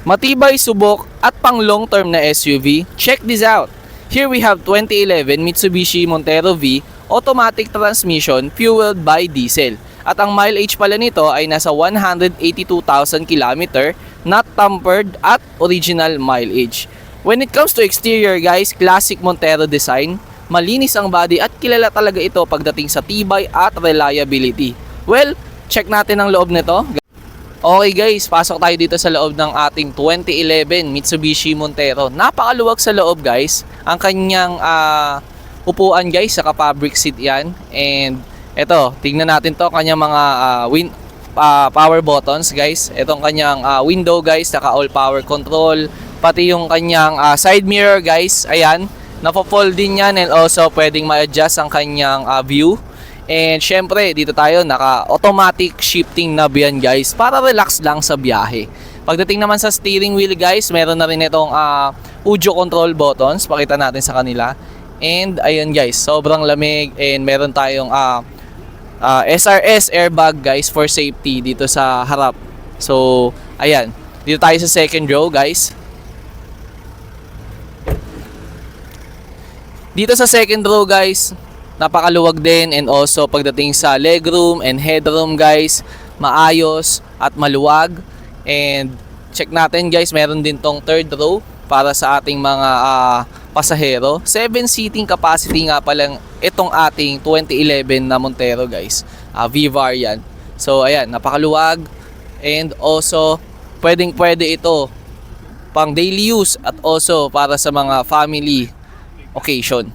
Matibay, subok at pang long term na SUV? Check this out! Here we have 2011 Mitsubishi Montero V automatic transmission fueled by diesel. At ang mileage pala nito ay nasa 182,000 km, not tampered at original mileage. When it comes to exterior guys, classic Montero design, malinis ang body at kilala talaga ito pagdating sa tibay at reliability. Well, check natin ang loob nito. Okay guys, pasok tayo dito sa loob ng ating 2011 Mitsubishi Montero. Napakaluwag sa loob guys. Ang kanyang upuan guys, saka fabric seat yan. And eto, tingnan natin to kanyang mga power buttons guys. Etong kanyang window guys, saka all power control. Pati yung kanyang side mirror guys, ayan. Napo-fold din yan and also pwedeng ma-adjust ang kanyang view. And syempre, dito tayo naka-automatic shifting knob yan guys para relax lang sa biyahe. Pagdating naman sa steering wheel guys, meron na rin itong audio control buttons. Pakita natin sa kanila. And ayun guys, sobrang lamig and meron tayong SRS airbag guys for safety dito sa harap. So, ayan. Dito tayo sa second row guys. Dito sa second row guys, napakaluwag din and also pagdating sa legroom and headroom guys, maayos at maluwag. And check natin guys, meron din tong third row para sa ating mga pasahero. 7 seating capacity nga palang itong ating 2011 na Montero guys, V-Variant. So ayan, napakaluwag and also pwede ito pang daily use at also para sa mga family occasion.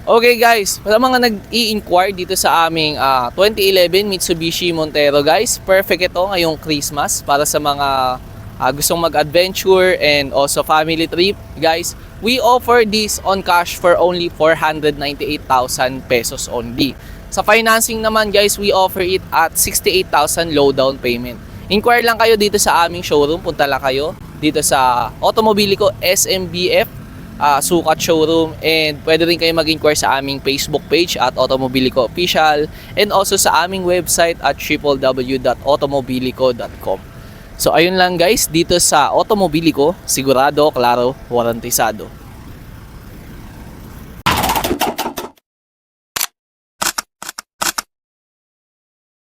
Okay guys, sa mga nag-i-inquire dito sa aming 2011 Mitsubishi Montero guys, perfect ito ngayong Christmas para sa mga gustong mag-adventure and also family trip guys. We offer this on cash for only 498,000 pesos only. Sa financing naman guys, we offer it at 68,000 low down payment. Inquire lang kayo dito sa aming showroom, punta lang kayo dito sa Automobilico SMBF Sukat Showroom, and pwede rin kayo mag-inquire sa aming Facebook page at Automobilico Official and also sa aming website at www.automobilico.com. So ayun lang guys, dito sa Automobilico, sigurado, klaro, warantisado.